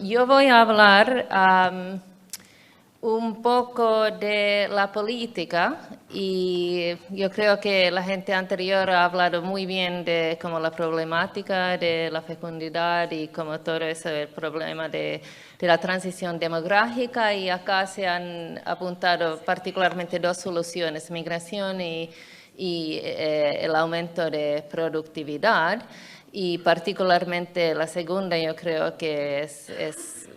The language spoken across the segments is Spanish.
Yo voy a hablar un poco de la política y yo creo que la gente anterior ha hablado muy bien de como la problemática de la fecundidad y como todo eso, el problema de la transición demográfica, y acá se han apuntado particularmente dos soluciones: migración y el aumento de productividad. Y particularmente la segunda, yo creo que es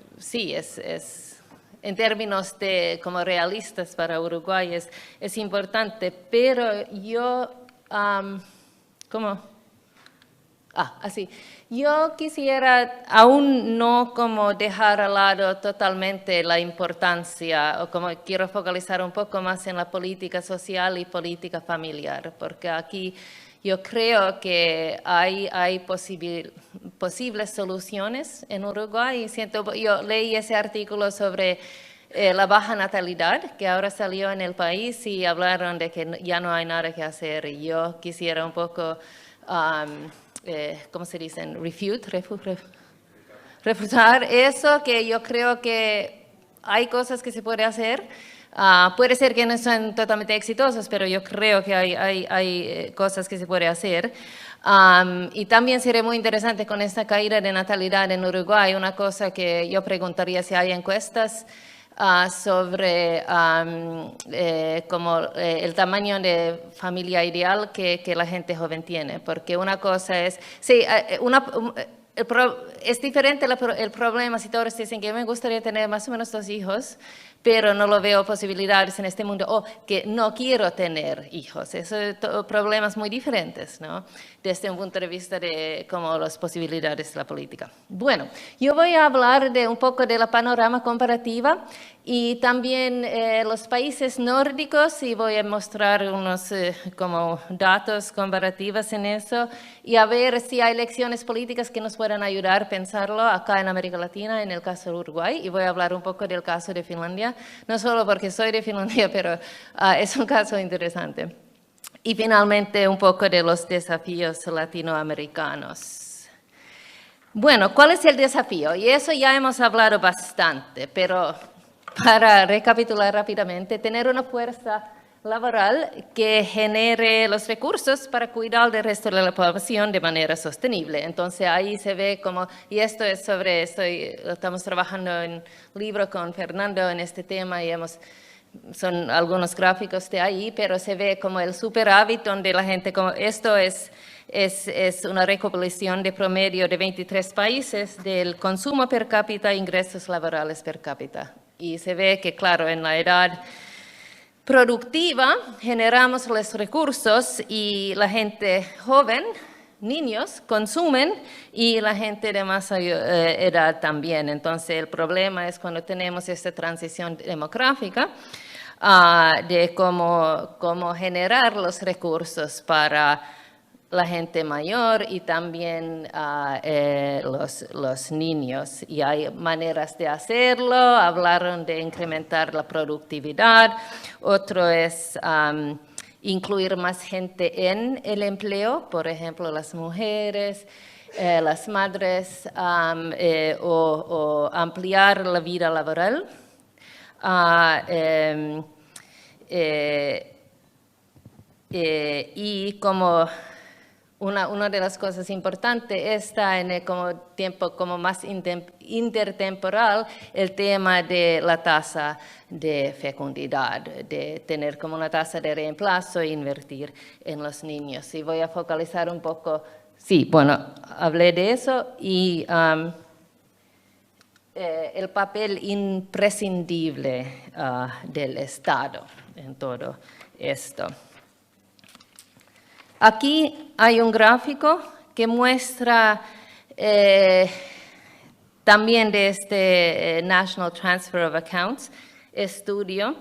en términos de como realistas para Uruguay es importante, pero yo, yo quisiera aún no como dejar al lado totalmente la importancia, o como quiero focalizar un poco más en la política social y política familiar, porque aquí yo creo que hay posibles soluciones en Uruguay. Yo leí ese artículo sobre la baja natalidad que ahora salió en el país y hablaron de que ya no hay nada que hacer. Y yo quisiera un poco, ¿cómo se dice? Refutar eso, que yo creo que hay cosas que se puede hacer. Puede ser que no sean totalmente exitosos, pero yo creo que hay cosas que se puede hacer. Y también sería muy interesante con esta caída de natalidad en Uruguay, una cosa que yo preguntaría si hay encuestas sobre como el tamaño de familia ideal que la gente joven tiene, porque una cosa es, sí, es diferente el problema si todos dicen que me gustaría tener más o menos 2 hijos, pero no lo veo posibilidades en este mundo, o que no quiero tener hijos. Esos son problemas muy diferentes, ¿no? Desde un punto de vista de como las posibilidades de la política. Bueno, yo voy a hablar de un poco de la panorama comparativa y también los países nórdicos, y voy a mostrar unos como datos comparativos en eso y a ver si hay lecciones políticas que nos puedan ayudar a pensarlo acá en América Latina, en el caso de Uruguay, y voy a hablar un poco del caso de Finlandia, no solo porque soy de Finlandia, pero es un caso interesante. Y finalmente un poco de los desafíos latinoamericanos. Bueno, ¿cuál es el desafío? Y eso ya hemos hablado bastante, pero para recapitular rápidamente, tener una fuerza laboral que genere los recursos para cuidar del resto de la población de manera sostenible. Entonces ahí se ve como, y esto es sobre, estamos trabajando en un libro con Fernando en este tema y son algunos gráficos de ahí, pero se ve como el superávit donde la gente, como esto es una recopilación de promedio de 23 países del consumo per cápita e ingresos laborales per cápita. Y se ve que, claro, en la edad productiva generamos los recursos y la gente joven, niños, consumen, y la gente de más edad también. Entonces el problema es cuando tenemos esta transición demográfica de cómo generar los recursos para la gente mayor y también los niños. Y hay maneras de hacerlo. Hablaron de incrementar la productividad. Otro es incluir más gente en el empleo, por ejemplo, las mujeres, las madres, o ampliar la vida laboral. Y como una de las cosas importantes está en el tiempo como más intertemporal, el tema de la tasa de fecundidad, de tener como una tasa de reemplazo e invertir en los niños. Y voy a focalizar un poco, sí, bueno, hablé de eso y el papel imprescindible del Estado en todo esto. Aquí hay un gráfico que muestra también de este National Transfer of Accounts estudio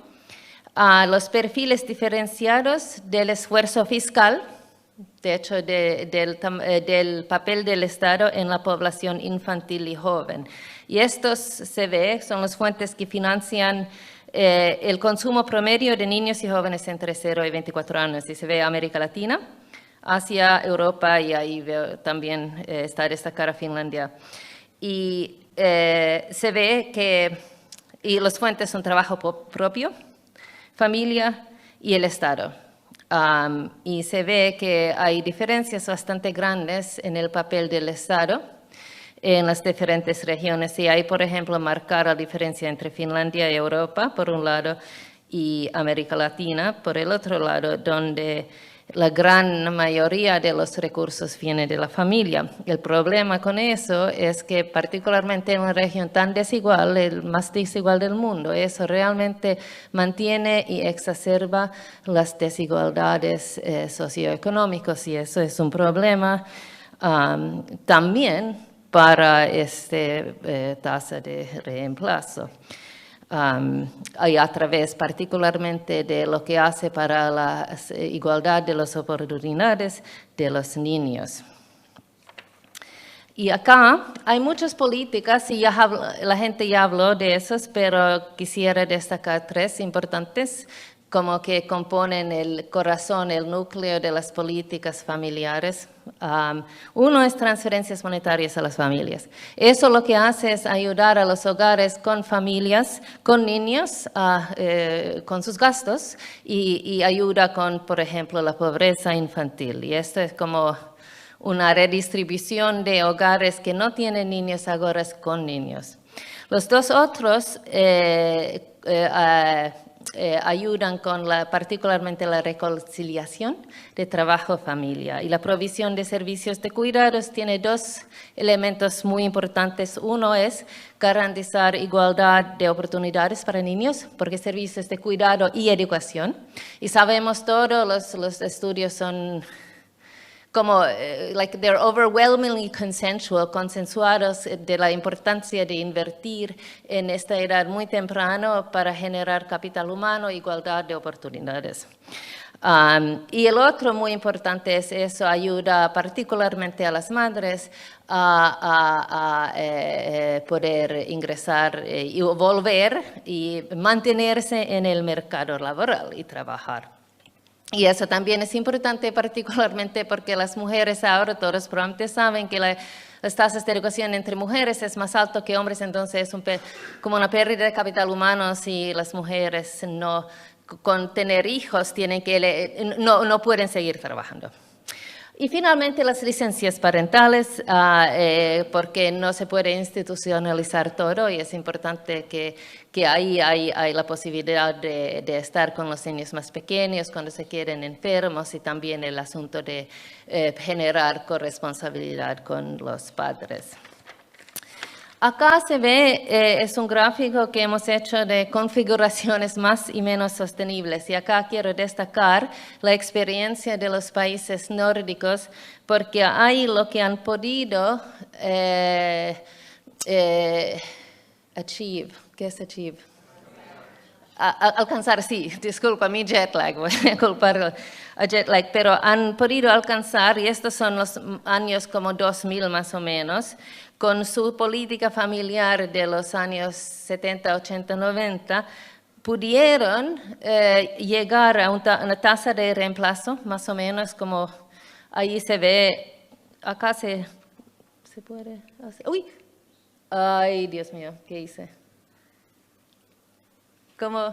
los perfiles diferenciados del esfuerzo fiscal, de hecho del papel del Estado en la población infantil y joven. Y estos se ve, son las fuentes que financian el consumo promedio de niños y jóvenes entre 0 y 24 años. Y se ve América Latina, Asia, Europa, y ahí veo también está destacada Finlandia. Y se ve que y las fuentes son trabajo propio, familia y el Estado. Y se ve que hay diferencias bastante grandes en el papel del Estado en las diferentes regiones. Y hay, por ejemplo, marcar la diferencia entre Finlandia y Europa, por un lado, y América Latina, por el otro lado, donde la gran mayoría de los recursos viene de la familia. El problema con eso es que particularmente en una región tan desigual, el más desigual del mundo, eso realmente mantiene y exacerba las desigualdades socioeconómicas y eso es un problema también para esta tasa de reemplazo. Y a través particularmente de lo que hace para la igualdad de las oportunidades de los niños. Y acá hay muchas políticas y la gente ya habló de esas, pero quisiera destacar tres importantes como que componen el corazón, el núcleo de las políticas familiares. Uno es transferencias monetarias a las familias. Eso lo que hace es ayudar a los hogares con familias, con niños, con sus gastos y ayuda con, por ejemplo, la pobreza infantil. Y esto es como una redistribución de hogares que no tienen niños ahora con niños. Los dos otros ayudan con particularmente la reconciliación de trabajo-familia. Y la provisión de servicios de cuidados tiene dos elementos muy importantes. Uno es garantizar igualdad de oportunidades para niños, porque servicios de cuidado y educación. Y sabemos todos, los estudios son como, they're overwhelmingly consensuados de la importancia de invertir en esta edad muy temprano para generar capital humano e igualdad de oportunidades. Y el otro muy importante es eso, ayuda particularmente a las madres a poder ingresar y volver y mantenerse en el mercado laboral y trabajar. Y eso también es importante particularmente porque las mujeres ahora, todos probablemente saben que las tasas de educación entre mujeres es más alto que hombres, entonces es como una pérdida de capital humano si las mujeres no, con tener hijos, no pueden seguir trabajando. Y finalmente las licencias parentales, porque no se puede institucionalizar todo y es importante que ahí hay la posibilidad de estar con los niños más pequeños cuando se quieren enfermos y también el asunto de generar corresponsabilidad con los padres. Acá se ve, es un gráfico que hemos hecho de configuraciones más y menos sostenibles. Y acá quiero destacar la experiencia de los países nórdicos, porque ahí lo que han podido alcanzar, sí, disculpa mi jet lag, voy a culpar a jet lag, pero han podido alcanzar, y estos son los años como 2000 más o menos, con su política familiar de los años 70, 80, 90, pudieron llegar a una tasa de reemplazo, más o menos como ahí se ve, acá se puede hacer, uy, ay Dios mío, ¿qué hice? Como,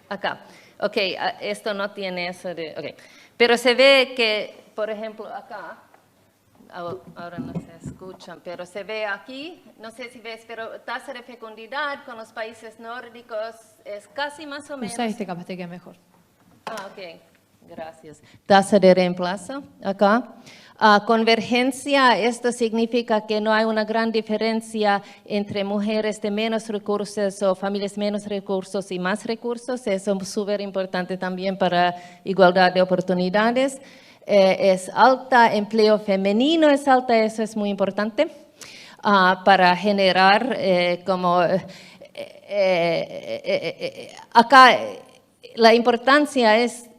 acá, ok, esto no tiene eso de, ok, pero se ve que, por ejemplo, acá, ahora no se escuchan, pero se ve aquí, no sé si ves, pero tasa de fecundidad con los países nórdicos es casi más o menos. Usa capaz te queda mejor. Ok, gracias. Tasa de reemplazo, acá. Convergencia, esto significa que no hay una gran diferencia entre mujeres de menos recursos o familias menos recursos y más recursos. Eso es súper importante también para igualdad de oportunidades. Es alta, empleo femenino es alta, eso es muy importante para generar acá la importancia es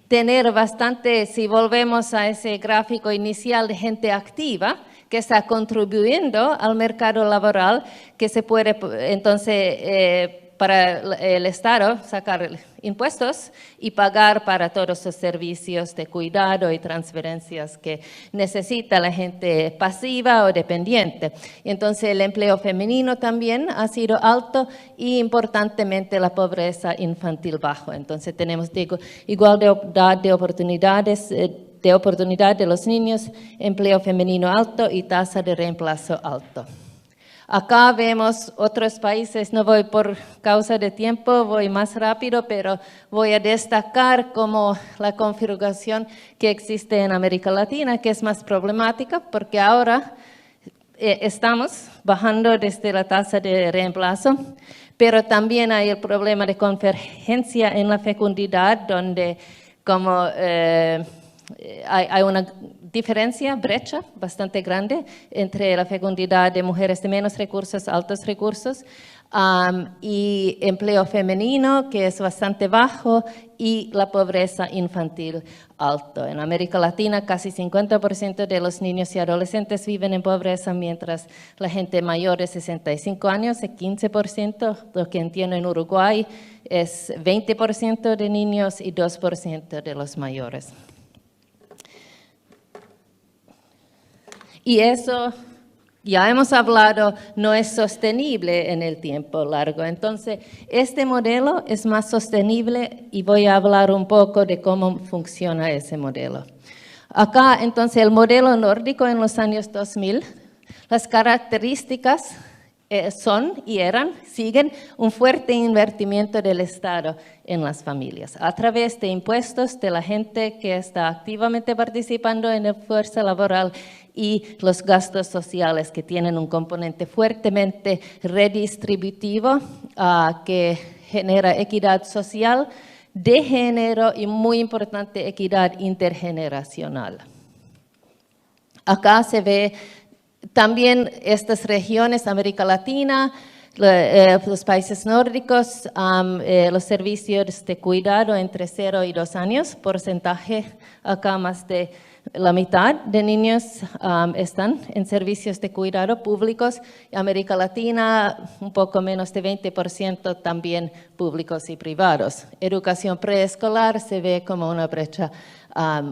tener bastante, si volvemos a ese gráfico inicial de gente activa que está contribuyendo al mercado laboral, que se puede entonces para el Estado sacar impuestos y pagar para todos los servicios de cuidado y transferencias que necesita la gente pasiva o dependiente. Entonces el empleo femenino también ha sido alto y importantemente la pobreza infantil bajo. Entonces tenemos igualdad de oportunidades de los niños, empleo femenino alto y tasa de reemplazo alto. Acá vemos otros países, no voy por causa de tiempo, voy más rápido, pero voy a destacar como la configuración que existe en América Latina, que es más problemática, porque ahora estamos bajando desde la tasa de reemplazo, pero también hay el problema de convergencia en la fecundidad, donde como hay una diferencia, brecha bastante grande entre la fecundidad de mujeres de menos recursos, altos recursos, y empleo femenino, que es bastante bajo, y la pobreza infantil alto. En América Latina, casi 50% de los niños y adolescentes viven en pobreza, mientras la gente mayor de 65 años es 15%, lo que entiendo en Uruguay es 20% de niños y 2% de los mayores. Y eso, ya hemos hablado, no es sostenible en el tiempo largo. Entonces, este modelo es más sostenible y voy a hablar un poco de cómo funciona ese modelo. Acá, entonces, el modelo nórdico en los años 2000, las características son y siguen un fuerte invertimiento del Estado en las familias, a través de impuestos de la gente que está activamente participando en la fuerza laboral y los gastos sociales que tienen un componente fuertemente redistributivo que genera equidad social, de género y, muy importante, equidad intergeneracional. Acá se ve también estas regiones, América Latina, los países nórdicos, los servicios de cuidado entre 0 y 2 años, porcentaje acá más de la mitad de niños están en servicios de cuidado públicos. América Latina, un poco menos de 20% también públicos y privados. Educación preescolar se ve como una brecha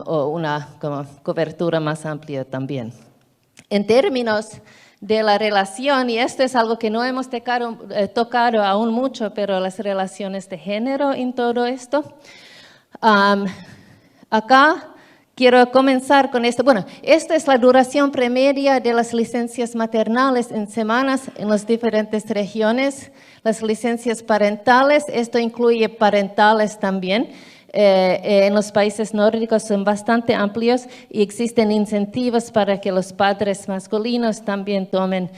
o una como cobertura más amplia también. En términos de la relación, y esto es algo que no hemos tocado aún mucho, pero las relaciones de género en todo esto. Acá quiero comenzar con esto. Bueno, esta es la duración promedia de las licencias maternales en semanas en las diferentes regiones. Las licencias parentales, esto incluye parentales también. En los países nórdicos son bastante amplios y existen incentivos para que los padres masculinos también tomen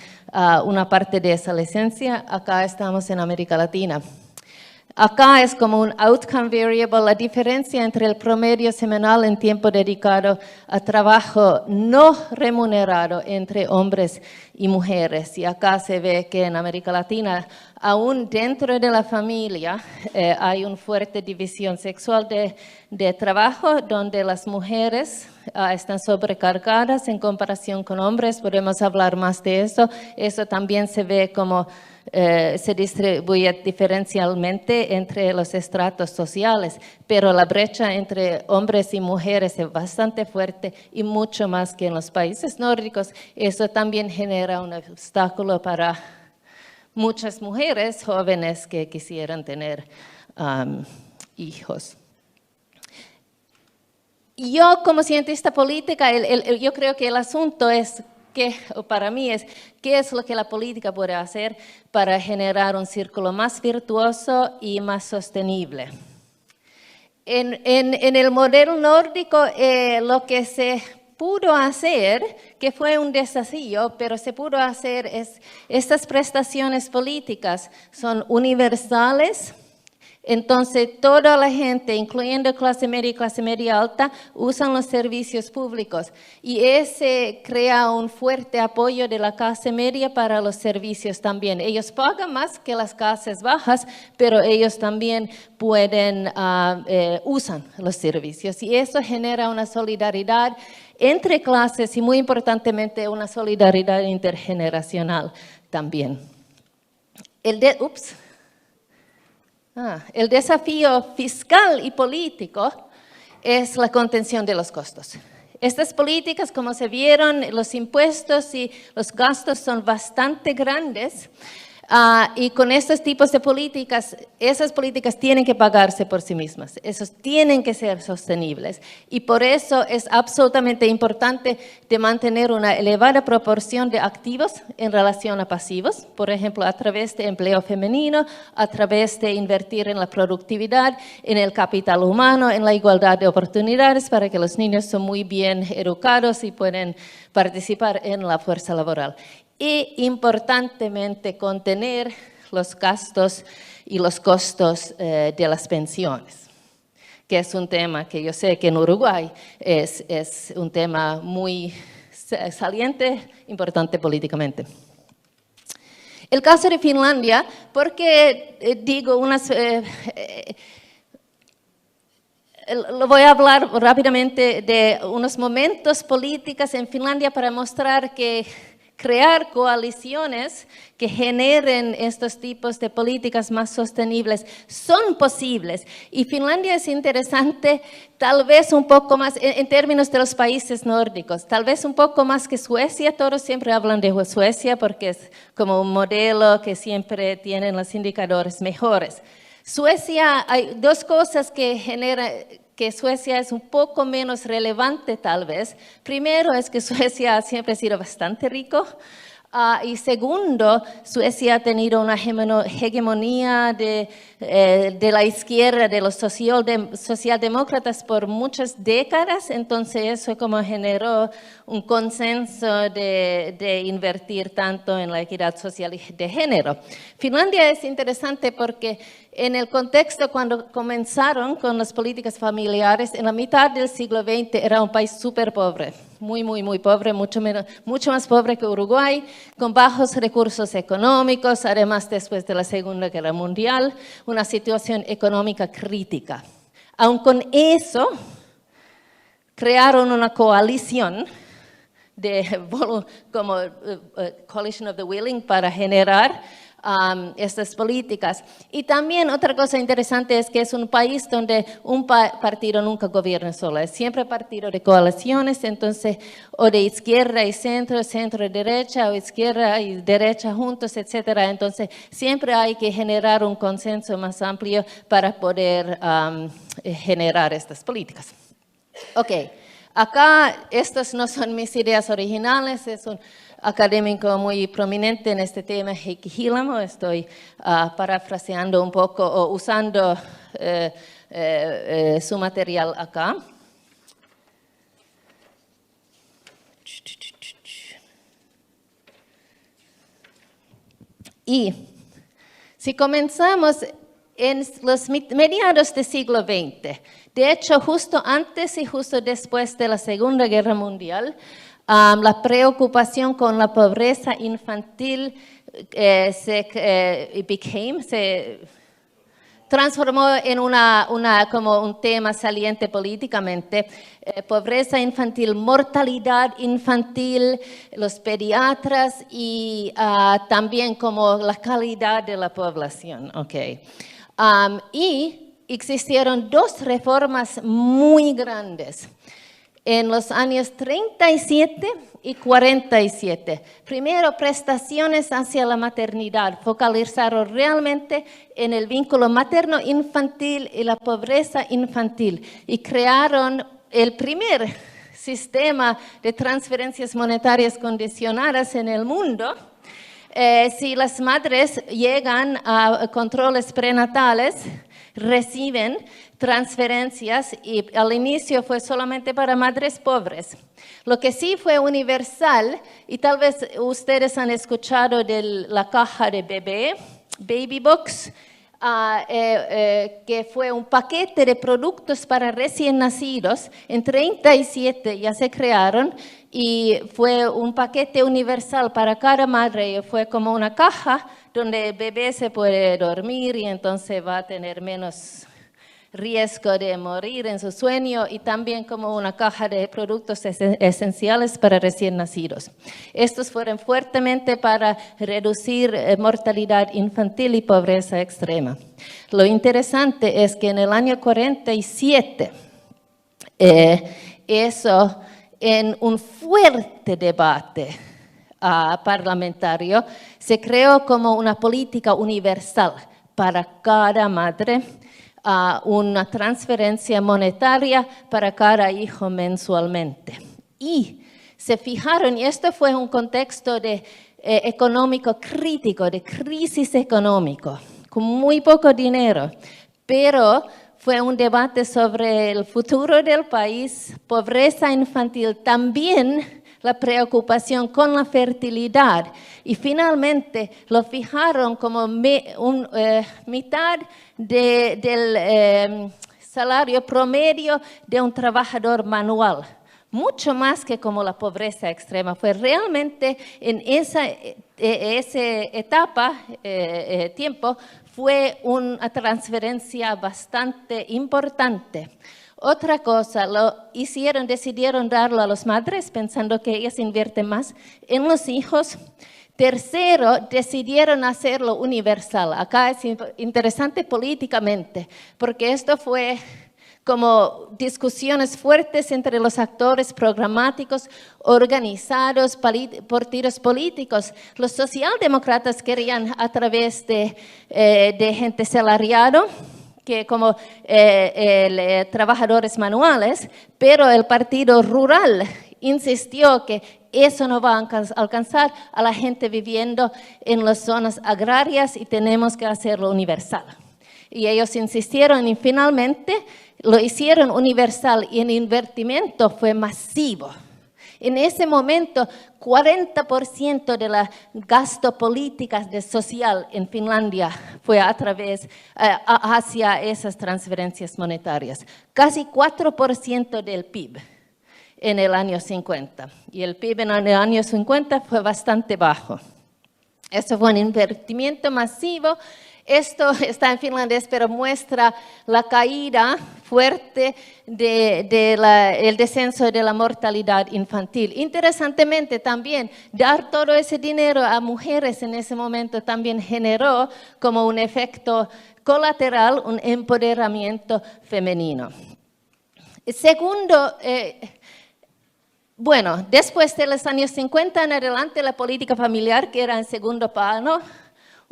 una parte de esa licencia. Acá estamos en América Latina. Acá es como un outcome variable, la diferencia entre el promedio semanal en tiempo dedicado a trabajo no remunerado entre hombres y mujeres. Y acá se ve que en América Latina, aún dentro de la familia, hay una fuerte división sexual de trabajo, donde las mujeres están sobrecargadas en comparación con hombres. Podemos hablar más de eso. Eso también se ve como se distribuye diferencialmente entre los estratos sociales, pero la brecha entre hombres y mujeres es bastante fuerte y mucho más que en los países nórdicos. Eso también genera un obstáculo para muchas mujeres jóvenes que quisieran tener hijos. Yo, como cientista política, yo creo que el asunto es para mí es qué es lo que la política puede hacer para generar un círculo más virtuoso y más sostenible. En el modelo nórdico, lo que se pudo hacer, que fue un desafío, pero se pudo hacer es, estas prestaciones políticas son universales. Entonces, toda la gente, incluyendo clase media y clase media alta, usan los servicios públicos. Y ese crea un fuerte apoyo de la clase media para los servicios también. Ellos pagan más que las clases bajas, pero ellos también usan los servicios. Y eso genera una solidaridad entre clases y, muy importantemente, una solidaridad intergeneracional también. El desafío fiscal y político es la contención de los costos. Estas políticas, como se vieron, los impuestos y los gastos son bastante grandes. Y con estos tipos de políticas, esas políticas tienen que pagarse por sí mismas, esos tienen que ser sostenibles. Y por eso es absolutamente importante de mantener una elevada proporción de activos en relación a pasivos, por ejemplo, a través de empleo femenino, a través de invertir en la productividad, en el capital humano, en la igualdad de oportunidades para que los niños son muy bien educados y pueden participar en la fuerza laboral. Y importantemente contener los gastos y los costos de las pensiones, que es un tema que yo sé que en Uruguay es un tema muy saliente, importante políticamente. El caso de Finlandia, porque digo lo voy a hablar rápidamente de unos momentos políticos en Finlandia para mostrar que crear coaliciones que generen estos tipos de políticas más sostenibles son posibles. Y Finlandia es interesante, tal vez un poco más, en términos de los países nórdicos, tal vez un poco más que Suecia. Todos siempre hablan de Suecia porque es como un modelo que siempre tienen los indicadores mejores. Suecia, hay dos cosas que generan que Suecia es un poco menos relevante tal vez. Primero es que Suecia siempre ha sido bastante rico. Y segundo, Suecia ha tenido una hegemonía de la izquierda, de los socialdemócratas por muchas décadas, entonces eso como generó un consenso de invertir tanto en la equidad social y de género. Finlandia es interesante porque en el contexto cuando comenzaron con las políticas familiares, en la mitad del siglo XX era un país súper pobre, muy pobre, mucho más pobre que Uruguay, con bajos recursos económicos, además después de la Segunda Guerra Mundial, una situación económica crítica. Aun con eso, crearon una coalición como Coalition of the Willing para generar estas políticas. Y también otra cosa interesante es que es un país donde un partido nunca gobierna solo, es siempre partido de coaliciones, entonces o de izquierda y centro, centro y derecha, o izquierda y derecha juntos, etcétera. Entonces siempre hay que generar un consenso más amplio para poder generar estas políticas. Ok, acá estas no son mis ideas originales, es un académico muy prominente en este tema, Heikki Hiilamo. Estoy parafraseando un poco o usando su material acá. Y si comenzamos en los mediados del siglo XX, de hecho justo antes y justo después de la Segunda Guerra Mundial, la preocupación con la pobreza infantil se transformó en como un tema saliente políticamente. Pobreza infantil, mortalidad infantil, los pediatras y también como la calidad de la población. Okay. Y existieron dos reformas muy grandes en los años 37 y 47. Primero, prestaciones hacia la maternidad, focalizaron realmente en el vínculo materno-infantil y la pobreza infantil y crearon el primer sistema de transferencias monetarias condicionadas en el mundo. Si las madres llegan a controles prenatales, reciben transferencias y al inicio fue solamente para madres pobres. Lo que sí fue universal, y tal vez ustedes han escuchado de la caja de bebé, Baby Box, que fue un paquete de productos para recién nacidos. En 37 ya se crearon y fue un paquete universal para cada madre. Fue como una caja donde el bebé se puede dormir y entonces va a tener menos riesgo de morir en su sueño y también como una caja de productos esenciales para recién nacidos. Estos fueron fuertemente para reducir mortalidad infantil y pobreza extrema. Lo interesante es que en el año 47, eso en un fuerte debate parlamentario, se creó como una política universal para cada madre, una transferencia monetaria para cada hijo mensualmente. Y se fijaron, y esto fue un contexto de, económico crítico, de crisis económico, con muy poco dinero, pero fue un debate sobre el futuro del país, pobreza infantil, también la preocupación con la fertilidad y finalmente lo fijaron como mitad del salario promedio de un trabajador manual. Mucho más que como la pobreza extrema. Fue realmente en esa etapa, tiempo, fue una transferencia bastante importante. Otra cosa, decidieron darlo a las madres pensando que ellas invierten más en los hijos. Tercero, decidieron hacerlo universal. Acá es interesante políticamente, porque esto fue como discusiones fuertes entre los actores programáticos organizados por tiros políticos. Los socialdemócratas querían a través de gente salariado, que como trabajadores manuales, pero el Partido Rural insistió que eso no va a alcanzar a la gente viviendo en las zonas agrarias y tenemos que hacerlo universal. Y ellos insistieron y finalmente lo hicieron universal y el invertimiento fue masivo. En ese momento, 40% de la gasto política social en Finlandia fue hacia esas transferencias monetarias. Casi 4% del PIB en el año 50. Y el PIB en el año 50 fue bastante bajo. Eso fue un invertimiento masivo. Esto está en finlandés, pero muestra la caída fuerte del descenso de la mortalidad infantil. Interesantemente también, dar todo ese dinero a mujeres en ese momento también generó como un efecto colateral, un empoderamiento femenino. Segundo, bueno, después de los años 50 en adelante, la política familiar, que era en segundo plano,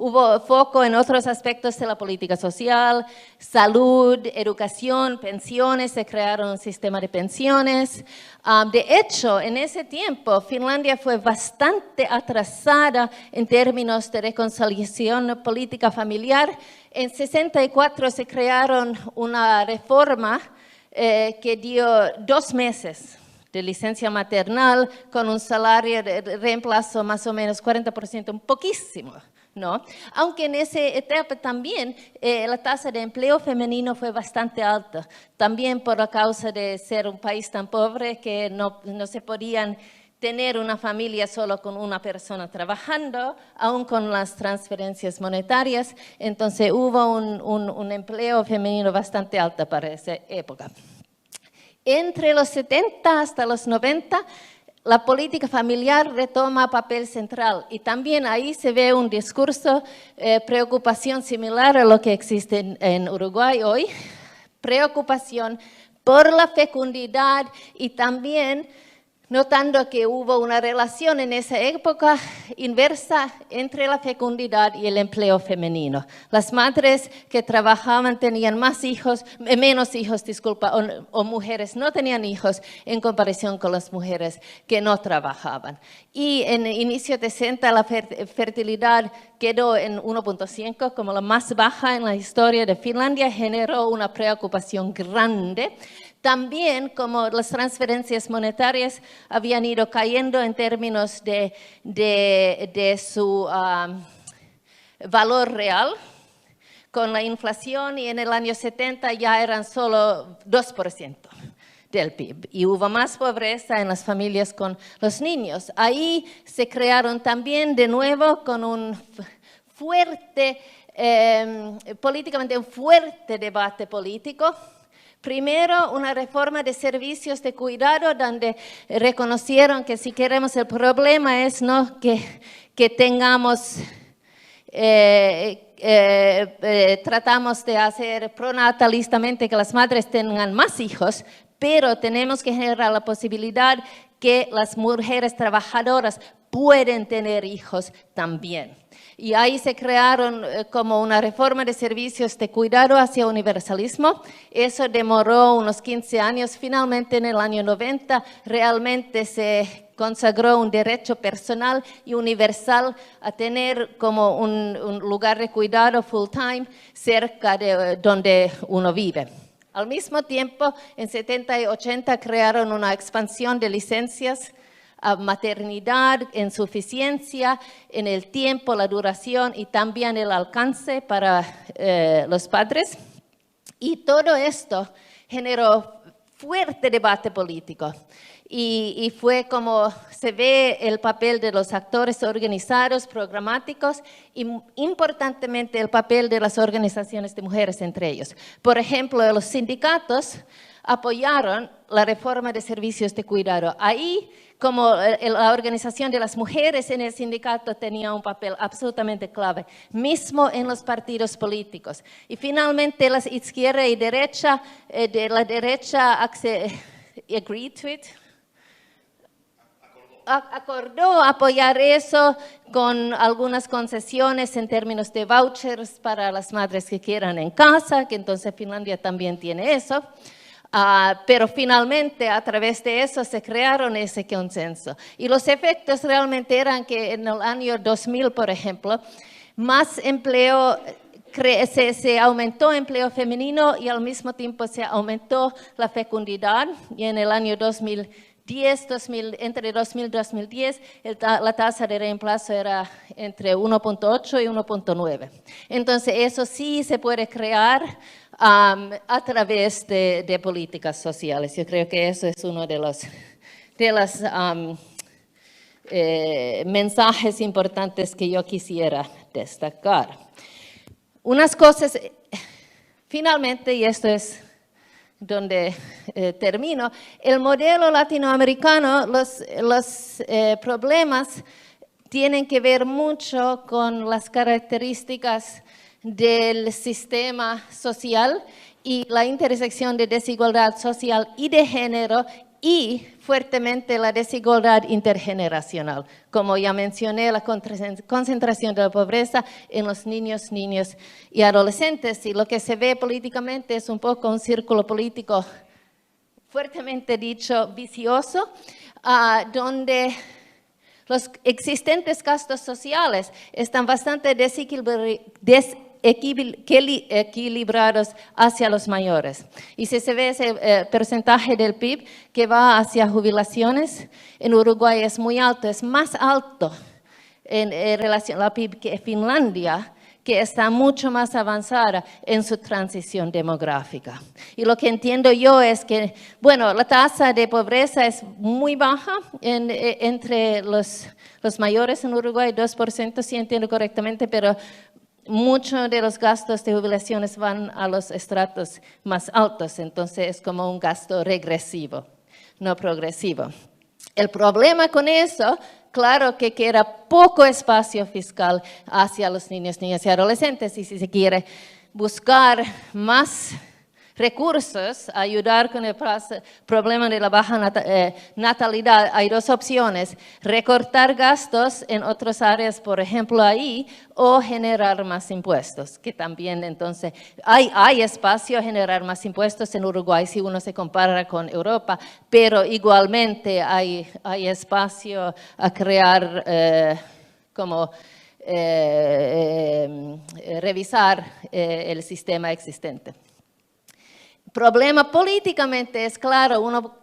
hubo foco en otros aspectos de la política social, salud, educación, pensiones, se crearon un sistema de pensiones. De hecho, en ese tiempo, Finlandia fue bastante atrasada en términos de reconciliación política familiar. En 64 se crearon una reforma que dio 2 meses de licencia maternal con un salario de reemplazo más o menos 40%, un poquísimo, ¿no? Aunque en esa etapa también la tasa de empleo femenino fue bastante alta, también por la causa de ser un país tan pobre que no se podían tener una familia solo con una persona trabajando, aún con las transferencias monetarias, entonces hubo un empleo femenino bastante alto para esa época. Entre los 70 hasta los 90, la política familiar retoma papel central y también ahí se ve un discurso, preocupación similar a lo que existe en Uruguay hoy, preocupación por la fecundidad y también notando que hubo una relación en esa época inversa entre la fecundidad y el empleo femenino. Las madres que trabajaban tenían menos hijos, o mujeres no tenían hijos en comparación con las mujeres que no trabajaban. Y en el inicio de 60 la fertilidad quedó en 1.5 como la más baja en la historia de Finlandia, generó una preocupación grande. También, como las transferencias monetarias habían ido cayendo en términos de su valor real, con la inflación y en el año 70 ya eran solo 2% del PIB. Y hubo más pobreza en las familias con los niños. Ahí se crearon también de nuevo con un fuerte políticamente un fuerte debate político. Primero, una reforma de servicios de cuidado donde reconocieron que si queremos el problema es no que tengamos, tratamos de hacer pronatalistamente que las madres tengan más hijos, pero tenemos que generar la posibilidad que las mujeres trabajadoras pueden tener hijos también. Y ahí se crearon como una reforma de servicios de cuidado hacia universalismo. Eso demoró unos 15 años. Finalmente, en el año 90, realmente se consagró un derecho personal y universal a tener como un lugar de cuidado full time cerca de donde uno vive. Al mismo tiempo, en 70 y 80 crearon una expansión de licencias a maternidad en suficiencia, en el tiempo, la duración y también el alcance para los padres. Y todo esto generó fuerte debate político. Y fue como se ve el papel de los actores organizados, programáticos y importantemente el papel de las organizaciones de mujeres entre ellos. Por ejemplo, los sindicatos apoyaron la reforma de servicios de cuidado. Ahí, como la organización de las mujeres en el sindicato tenía un papel absolutamente clave, mismo en los partidos políticos. Y finalmente, la izquierda y derecha, de la derecha agreed to it, acordó apoyar eso con algunas concesiones en términos de vouchers para las madres que quieran en casa, que entonces Finlandia también tiene eso. Pero finalmente a través de eso se crearon ese consenso. Y los efectos realmente eran que en el año 2000, por ejemplo, más empleo, se aumentó empleo femenino y al mismo tiempo se aumentó la fecundidad. Y en el año entre 2000 y 2010, la tasa de reemplazo era entre 1.8 y 1.9. Entonces, eso sí se puede crear a través de políticas sociales. Yo creo que eso es uno de los mensajes importantes que yo quisiera destacar. Unas cosas, finalmente, y esto es donde termino, el modelo latinoamericano, los problemas tienen que ver mucho con las características del sistema social y la intersección de desigualdad social y de género y fuertemente la desigualdad intergeneracional. Como ya mencioné, la concentración de la pobreza en los niños, niñas y adolescentes. Y lo que se ve políticamente es un poco un círculo político fuertemente dicho vicioso, donde los existentes gastos sociales están bastante desequilibrados hacia los mayores. Y si se ve ese porcentaje del PIB que va hacia jubilaciones, en Uruguay es muy alto, es más alto en relación al PIB que Finlandia, que está mucho más avanzada en su transición demográfica. Y lo que entiendo yo es que, bueno, la tasa de pobreza es muy baja entre los mayores en Uruguay, 2%, si entiendo correctamente, pero muchos de los gastos de jubilaciones van a los estratos más altos, entonces es como un gasto regresivo, no progresivo. El problema con eso, claro que queda poco espacio fiscal hacia los niños, niñas y adolescentes, y si se quiere buscar más recursos, ayudar con el problema de la baja natalidad, hay dos opciones: recortar gastos en otras áreas, por ejemplo ahí, o generar más impuestos, que también entonces hay espacio a generar más impuestos en Uruguay si uno se compara con Europa, pero igualmente hay espacio a crear revisar el sistema existente. Problema políticamente es claro, uno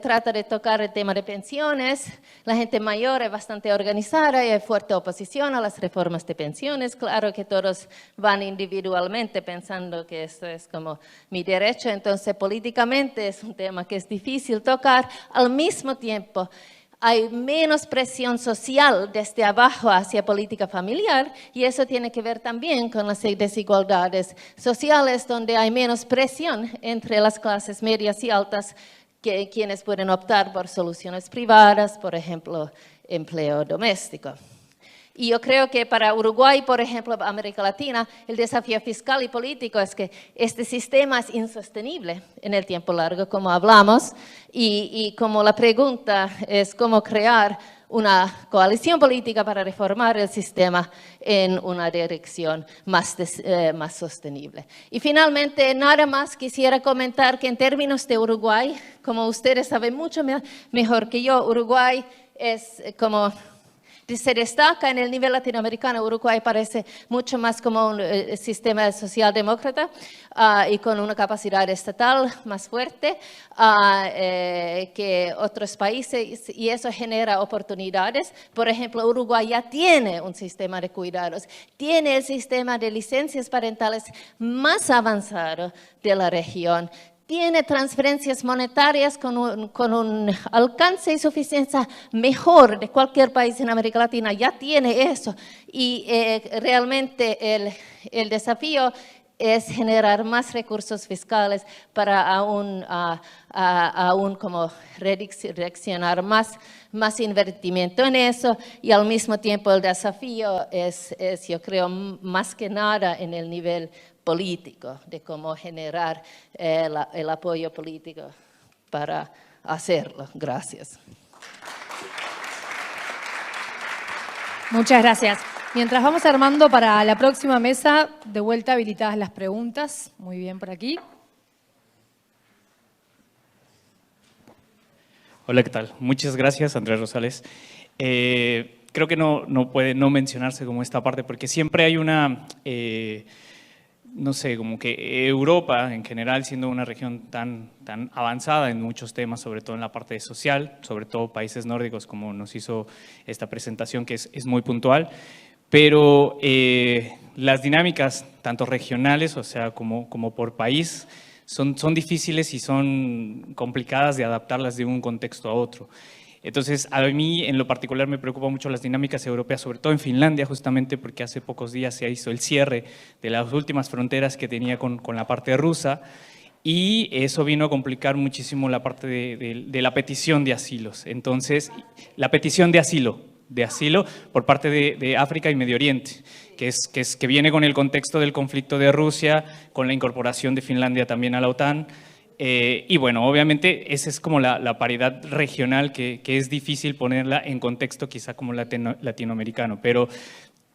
trata de tocar el tema de pensiones, la gente mayor es bastante organizada y hay fuerte oposición a las reformas de pensiones, claro que todos van individualmente pensando que esto es como mi derecho, entonces políticamente es un tema que es difícil tocar, al mismo tiempo hay menos presión social desde abajo hacia política familiar y eso tiene que ver también con las desigualdades sociales donde hay menos presión entre las clases medias y altas que quienes pueden optar por soluciones privadas, por ejemplo, empleo doméstico. Y yo creo que para Uruguay, por ejemplo, América Latina, el desafío fiscal y político es que este sistema es insostenible en el tiempo largo, como hablamos, y como la pregunta es cómo crear una coalición política para reformar el sistema en una dirección más sostenible. Y finalmente, nada más quisiera comentar que en términos de Uruguay, como ustedes saben mucho mejor que yo, Uruguay es como se destaca en el nivel latinoamericano. Uruguay parece mucho más como un sistema socialdemócrata y con una capacidad estatal más fuerte que otros países y eso genera oportunidades. Por ejemplo, Uruguay ya tiene un sistema de cuidados, tiene el sistema de licencias parentales más avanzado de la región. Tiene transferencias monetarias con un alcance y suficiencia mejor de cualquier país en América Latina, ya tiene eso. Y realmente el desafío es generar más recursos fiscales para aún como redireccionar más invertimiento en eso y al mismo tiempo el desafío es yo creo, más que nada en el nivel político, de cómo generar el apoyo político para hacerlo. Gracias. Muchas gracias. Mientras vamos armando para la próxima mesa, de vuelta habilitadas las preguntas. Muy bien, por aquí. Hola, ¿qué tal? Muchas gracias, Andrés Rosales. Creo que no puede no mencionarse como esta parte, porque siempre hay una, no sé, como que Europa en general, siendo una región tan avanzada en muchos temas, sobre todo en la parte social, sobre todo países nórdicos, como nos hizo esta presentación, que es muy puntual, pero las dinámicas, tanto regionales, o sea, como por país, son difíciles y son complicadas de adaptarlas de un contexto a otro. Entonces, a mí en lo particular me preocupan mucho las dinámicas europeas, sobre todo en Finlandia, justamente porque hace pocos días se hizo el cierre de las últimas fronteras que tenía con la parte rusa y eso vino a complicar muchísimo la parte de la petición de asilos. Entonces, la petición de asilo por parte de África y Medio Oriente, que viene con el contexto del conflicto de Rusia, con la incorporación de Finlandia también a la OTAN. Y bueno, obviamente esa es como la paridad regional que es difícil ponerla en contexto quizá como latinoamericano, pero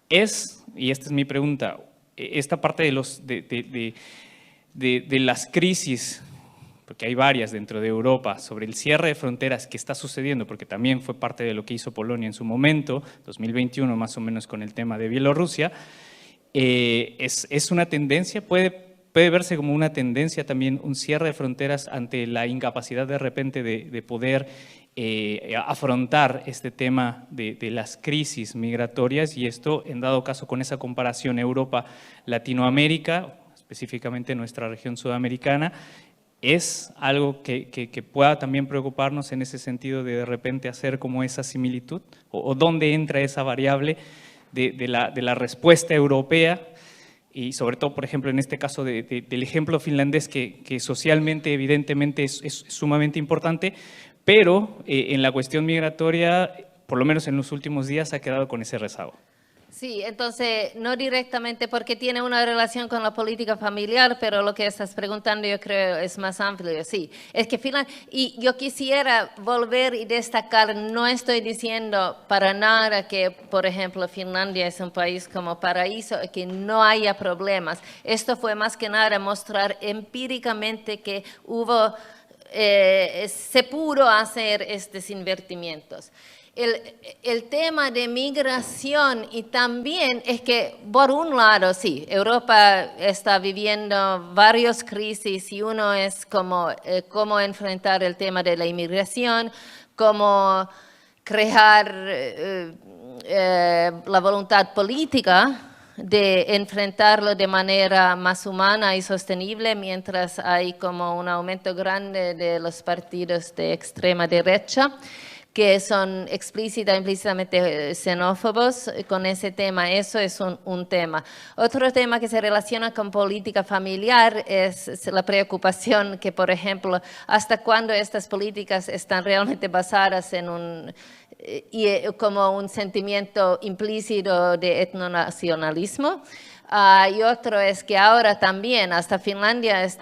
y esta es mi pregunta, esta parte de las crisis, porque hay varias dentro de Europa, sobre el cierre de fronteras que está sucediendo, porque también fue parte de lo que hizo Polonia en su momento, 2021 más o menos con el tema de Bielorrusia, es una tendencia, puede verse como una tendencia también un cierre de fronteras ante la incapacidad de repente de poder afrontar este tema de las crisis migratorias y esto en dado caso con esa comparación Europa-Latinoamérica, específicamente nuestra región sudamericana, ¿es algo que pueda también preocuparnos en ese sentido de repente hacer como esa similitud? ¿O dónde entra esa variable de la respuesta europea? Y sobre todo, por ejemplo, en este caso del ejemplo finlandés, que socialmente, evidentemente, es sumamente importante, pero en la cuestión migratoria, por lo menos en los últimos días, ha quedado con ese rezago. Sí, entonces, no directamente porque tiene una relación con la política familiar, pero lo que estás preguntando yo creo es más amplio, sí. Es que y yo quisiera volver y destacar, no estoy diciendo para nada que, por ejemplo, Finlandia es un país como paraíso, que no haya problemas. Esto fue más que nada mostrar empíricamente que se pudo hacer estos invertimientos. El tema de migración y también es que, por un lado, sí, Europa está viviendo varias crisis y uno es cómo enfrentar el tema de la inmigración, cómo crear la voluntad política de enfrentarlo de manera más humana y sostenible mientras hay como un aumento grande de los partidos de extrema derecha. que son implícitamente xenófobos con ese tema. Eso es un tema. Otro tema que se relaciona con política familiar es la preocupación que, por ejemplo, hasta cuándo estas políticas están realmente basadas en como un sentimiento implícito de etnonacionalismo. Y otro es que ahora también, hasta Finlandia es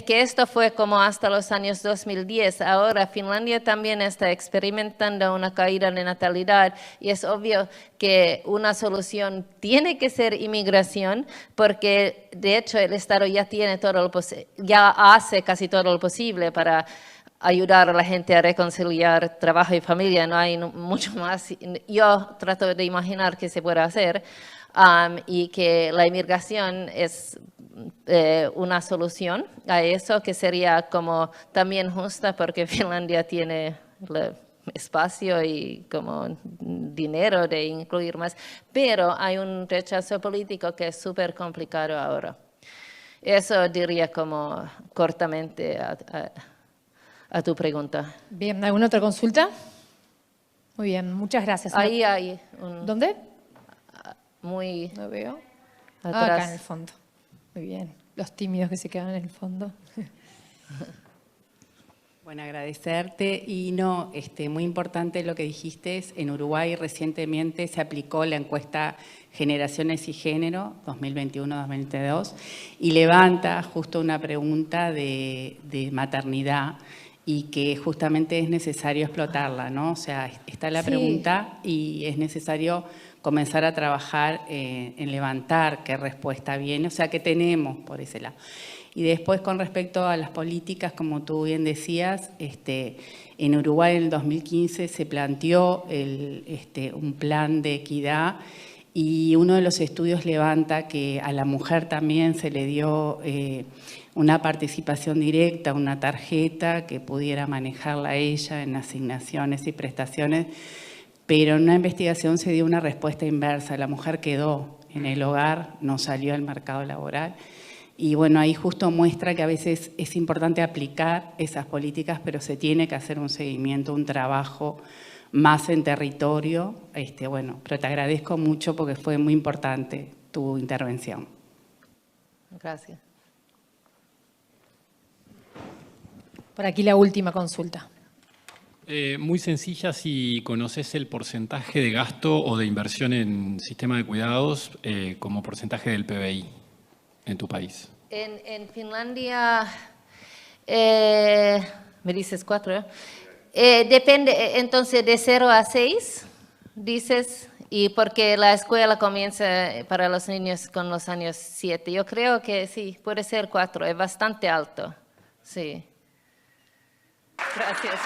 que esto fue como hasta los años 2010, ahora Finlandia también está experimentando una caída de natalidad y es obvio que una solución tiene que ser inmigración, porque de hecho el Estado ya tiene ya hace casi todo lo posible para ayudar a la gente a reconciliar trabajo y familia, no hay mucho más. Yo trato de imaginar que se puede hacer. Y que la inmigración es una solución a eso, que sería como también justa porque Finlandia tiene el espacio y como dinero de incluir más, pero hay un rechazo político que es súper complicado ahora. Eso diría como cortamente a tu pregunta. Bien, ¿alguna otra consulta? Muy bien, muchas gracias. Ahí hay un... ¿Dónde? Muy No veo. atrás. Acá en el fondo. Muy bien. Los tímidos que se quedan en el fondo. Bueno, agradecerte y no, muy importante lo que dijiste. En Uruguay recientemente se aplicó la encuesta Generaciones y Género 2021-2022 y levanta justo una pregunta de maternidad y que justamente es necesario explotarla, ¿no? O sea, está la pregunta y es necesario comenzar a trabajar en levantar qué respuesta viene, o sea, qué tenemos por ese lado. Y después, con respecto a las políticas, como tú bien decías, en Uruguay en el 2015 se planteó un plan de equidad y uno de los estudios levanta que a la mujer también se le dio una participación directa, una tarjeta que pudiera manejarla ella en asignaciones y prestaciones, pero en una investigación se dio una respuesta inversa. La mujer quedó en el hogar, no salió al mercado laboral. Y bueno, ahí justo muestra que a veces es importante aplicar esas políticas, pero se tiene que hacer un seguimiento, un trabajo más en territorio. Bueno, pero te agradezco mucho porque fue muy importante tu intervención. Gracias. Por aquí la última consulta. Muy sencilla, si conoces el porcentaje de gasto o de inversión en sistema de cuidados como porcentaje del PBI en tu país. En Finlandia, me dices 4, depende, entonces de 0 a 6, dices, y porque la escuela comienza para los niños con los años 7. Yo creo que sí, puede ser 4, es bastante alto, sí. Gracias.